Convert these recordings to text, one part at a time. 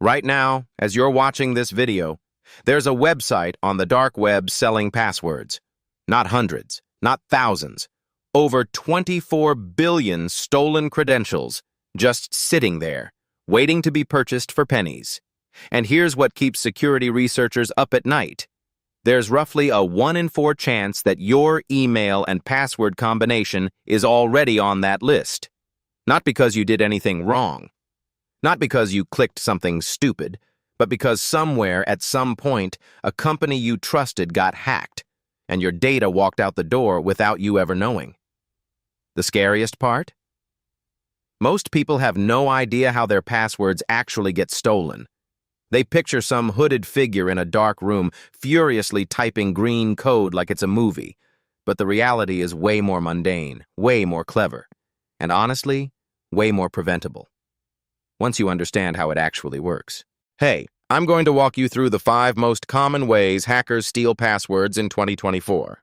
Right now, as you're watching this video, there's a website on the dark web selling passwords. Not hundreds, not thousands. Over 24 billion stolen credentials just sitting there, waiting to be purchased for pennies. And here's what keeps security researchers up at night. There's roughly a 1 in 4 chance that your email and password combination is already on that list. Not because you did anything wrong. Not because you clicked something stupid, but because somewhere at some point a company you trusted got hacked, and your data walked out the door without you ever knowing. The scariest part? Most people have no idea how their passwords actually get stolen. They picture some hooded figure in a dark room furiously typing green code like it's a movie, but the reality is way more mundane, way more clever, and honestly, way more preventable. Once you understand how it actually works. Hey, I'm going to walk you through the 5 most common ways hackers steal passwords in 2024.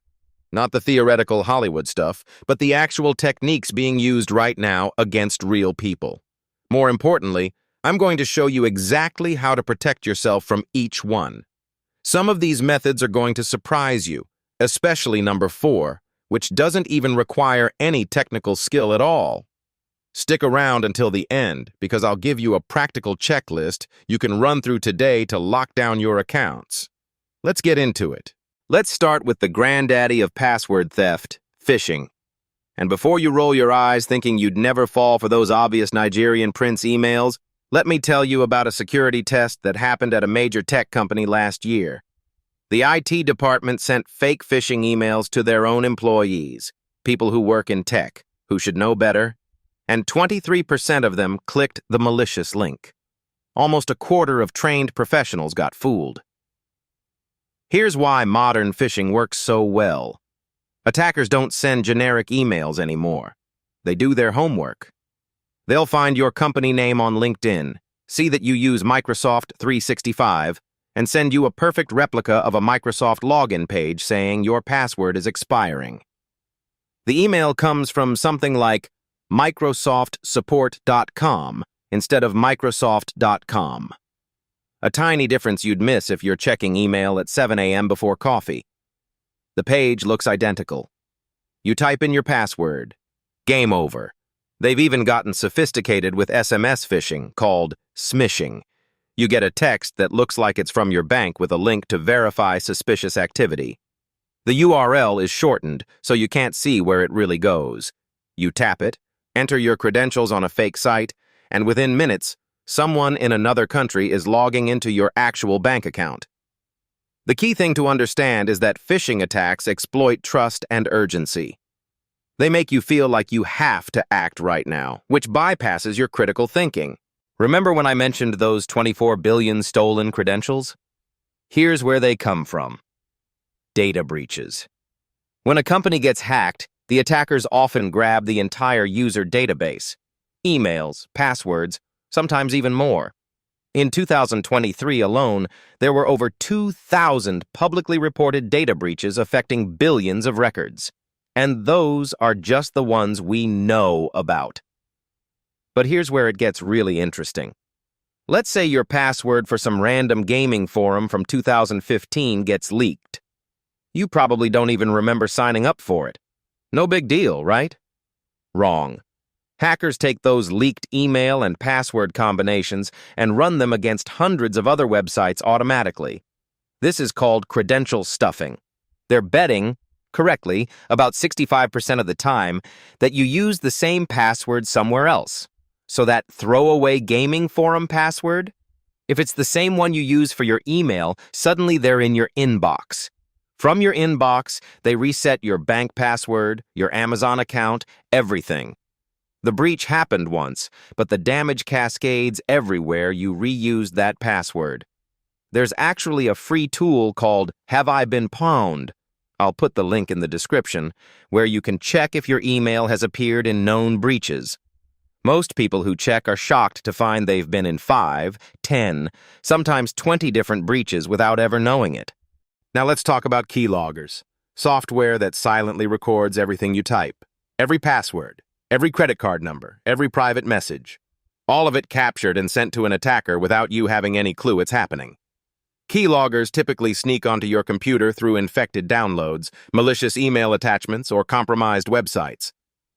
Not the theoretical Hollywood stuff, but the actual techniques being used right now against real people. More importantly, I'm going to show you exactly how to protect yourself from each one. Some of these methods are going to surprise you, especially number 4, which doesn't even require any technical skill at all. Stick around until the end, because I'll give you a practical checklist you can run through today to lock down your accounts. Let's get into it. Let's start with the granddaddy of password theft, phishing. And before you roll your eyes thinking you'd never fall for those obvious Nigerian prince emails, let me tell you about a security test that happened at a major tech company last year. The IT department sent fake phishing emails to their own employees, people who work in tech, who should know better, and 23% of them clicked the malicious link. Almost a quarter of trained professionals got fooled. Here's why modern phishing works so well. Attackers don't send generic emails anymore. They do their homework. They'll find your company name on LinkedIn, see that you use Microsoft 365, and send you a perfect replica of a Microsoft login page saying your password is expiring. The email comes from something like microsoftsupport.com instead of microsoft.com. A tiny difference you'd miss if you're checking email at 7 a.m. before coffee. The page looks identical. You type in your password. Game over. They've even gotten sophisticated with SMS phishing, called smishing. You get a text that looks like it's from your bank with a link to verify suspicious activity. The URL is shortened, so you can't see where it really goes. You tap it, enter your credentials on a fake site, and within minutes, someone in another country is logging into your actual bank account. The key thing to understand is that phishing attacks exploit trust and urgency. They make you feel like you have to act right now, which bypasses your critical thinking. Remember when I mentioned those 24 billion stolen credentials? Here's where they come from. Data breaches. When a company gets hacked, the attackers often grab the entire user database. Emails, passwords, sometimes even more. In 2023 alone, there were over 2,000 publicly reported data breaches affecting billions of records. And those are just the ones we know about. But here's where it gets really interesting. Let's say your password for some random gaming forum from 2015 gets leaked. You probably don't even remember signing up for it. No big deal, right? Wrong. Hackers take those leaked email and password combinations and run them against hundreds of other websites automatically. This is called credential stuffing. They're betting, correctly, about 65% of the time, that you use the same password somewhere else. So that throwaway gaming forum password, if it's the same one you use for your email, suddenly they're in your inbox. From your inbox, they reset your bank password, your Amazon account, everything. The breach happened once, but the damage cascades everywhere you reused that password. There's actually a free tool called Have I Been Pwned? I'll put the link in the description, where you can check if your email has appeared in known breaches. Most people who check are shocked to find they've been in 5, 10, sometimes 20 different breaches without ever knowing it. Now let's talk about keyloggers, software that silently records everything you type, every password, every credit card number, every private message. All of it captured and sent to an attacker without you having any clue it's happening. Keyloggers typically sneak onto your computer through infected downloads, malicious email attachments, or compromised websites.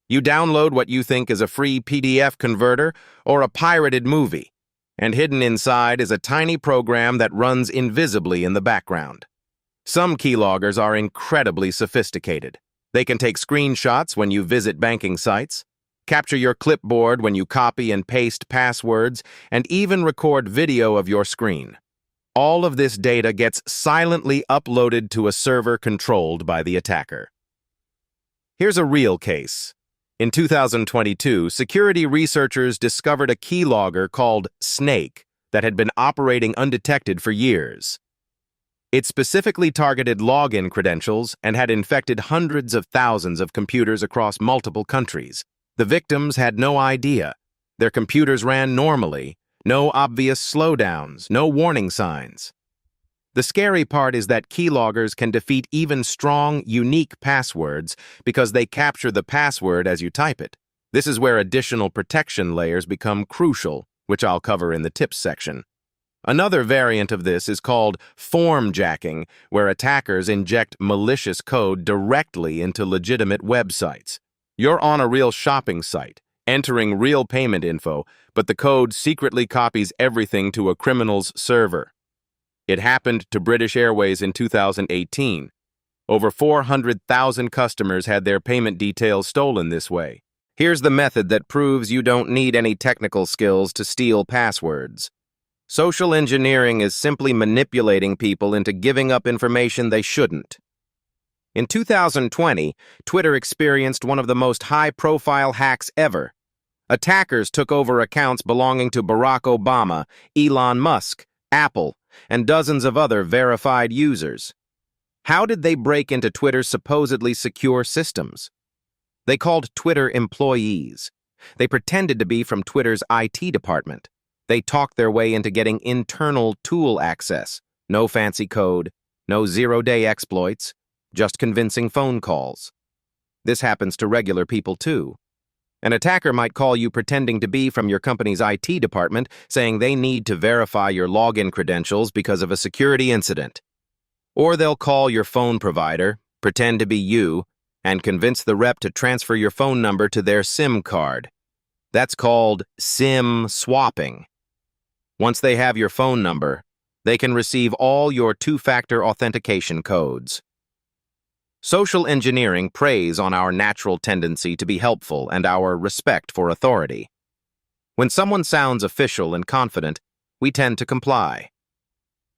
You download what you think is a free PDF converter or a pirated movie, and hidden inside is a tiny program that runs invisibly in the background. Some keyloggers are incredibly sophisticated. They can take screenshots when you visit banking sites, capture your clipboard when you copy and paste passwords, and even record video of your screen. All of this data gets silently uploaded to a server controlled by the attacker. Here's a real case. In 2022, security researchers discovered a keylogger called Snake that had been operating undetected for years. It specifically targeted login credentials and had infected hundreds of thousands of computers across multiple countries. The victims had no idea. Their computers ran normally, no obvious slowdowns, no warning signs. The scary part is that keyloggers can defeat even strong, unique passwords because they capture the password as you type it. This is where additional protection layers become crucial, which I'll cover in the tips section. Another variant of this is called form jacking, where attackers inject malicious code directly into legitimate websites. You're on a real shopping site, entering real payment info, but the code secretly copies everything to a criminal's server. It happened to British Airways in 2018. Over 400,000 customers had their payment details stolen this way. Here's the method that proves you don't need any technical skills to steal passwords. Social engineering is simply manipulating people into giving up information they shouldn't. In 2020, Twitter experienced one of the most high-profile hacks ever. Attackers took over accounts belonging to Barack Obama, Elon Musk, Apple, and dozens of other verified users. How did they break into Twitter's supposedly secure systems? They called Twitter employees. They pretended to be from Twitter's IT department. They talked their way into getting internal tool access. No fancy code, no zero-day exploits, just convincing phone calls. This happens to regular people too. An attacker might call you pretending to be from your company's IT department, saying they need to verify your login credentials because of a security incident. Or they'll call your phone provider, pretend to be you, and convince the rep to transfer your phone number to their SIM card. That's called SIM swapping. Once they have your phone number, they can receive all your two-factor authentication codes. Social engineering preys on our natural tendency to be helpful and our respect for authority. When someone sounds official and confident, we tend to comply.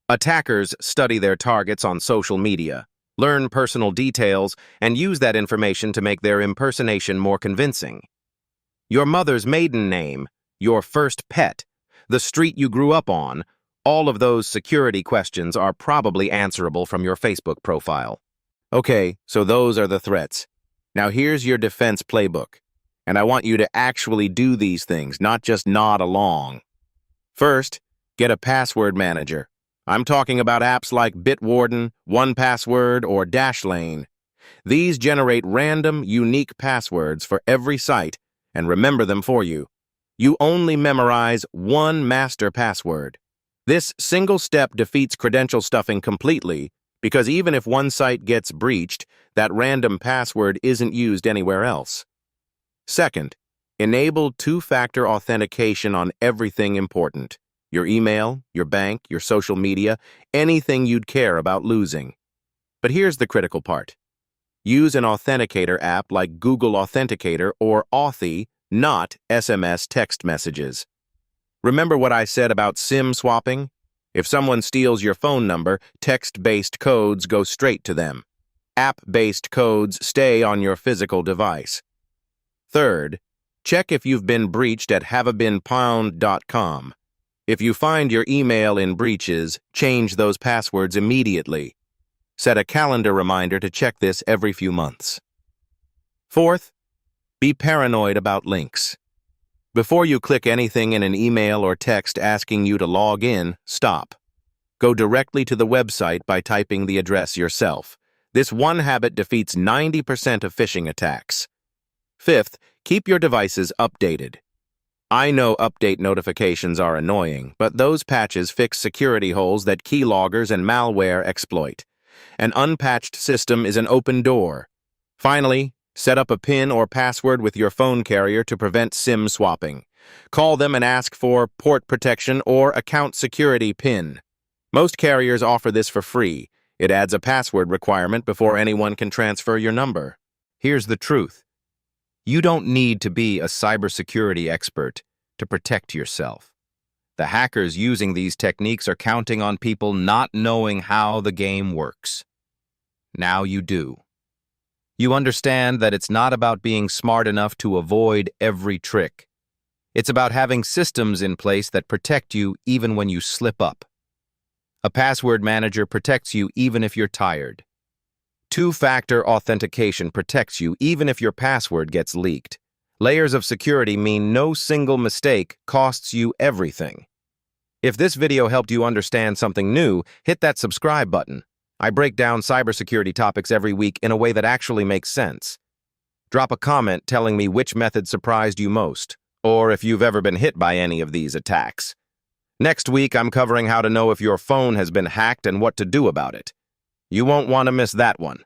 Attackers study their targets on social media, learn personal details, and use that information to make their impersonation more convincing. Your mother's maiden name, your first pet, the street you grew up on, all of those security questions are probably answerable from your Facebook profile. Okay, so those are the threats. Now here's your defense playbook, and I want you to actually do these things, not just nod along. First, get a password manager. I'm talking about apps like Bitwarden, 1Password, or Dashlane. These generate random, unique passwords for every site and remember them for you. You only memorize one master password. This single step defeats credential stuffing completely, because even if one site gets breached, that random password isn't used anywhere else. Second, enable two-factor authentication on everything important. Your email, your bank, your social media, anything you'd care about losing. But here's the critical part. Use an authenticator app like Google Authenticator or Authy, not SMS text messages. Remember what I said about SIM swapping? If someone steals your phone number, text-based codes go straight to them. App-based codes stay on your physical device. Third, check if you've been breached at haveabeenpwned.com. If you find your email in breaches, change those passwords immediately. Set a calendar reminder to check this every few months. Fourth, be paranoid about links. Before you click anything in an email or text asking you to log in, stop. Go directly to the website by typing the address yourself. This one habit defeats 90% of phishing attacks. Fifth, keep your devices updated. I know update notifications are annoying, but those patches fix security holes that keyloggers and malware exploit. An unpatched system is an open door. Finally, set up a PIN or password with your phone carrier to prevent SIM swapping. Call them and ask for port protection or account security PIN. Most carriers offer this for free. It adds a password requirement before anyone can transfer your number. Here's the truth. You don't need to be a cybersecurity expert to protect yourself. The hackers using these techniques are counting on people not knowing how the game works. Now you do. You understand that it's not about being smart enough to avoid every trick. It's about having systems in place that protect you even when you slip up. A password manager protects you even if you're tired. Two-factor authentication protects you even if your password gets leaked. Layers of security mean no single mistake costs you everything. If this video helped you understand something new, hit that subscribe button. I break down cybersecurity topics every week in a way that actually makes sense. Drop a comment telling me which method surprised you most, or if you've ever been hit by any of these attacks. Next week, I'm covering how to know if your phone has been hacked and what to do about it. You won't want to miss that one.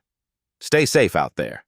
Stay safe out there.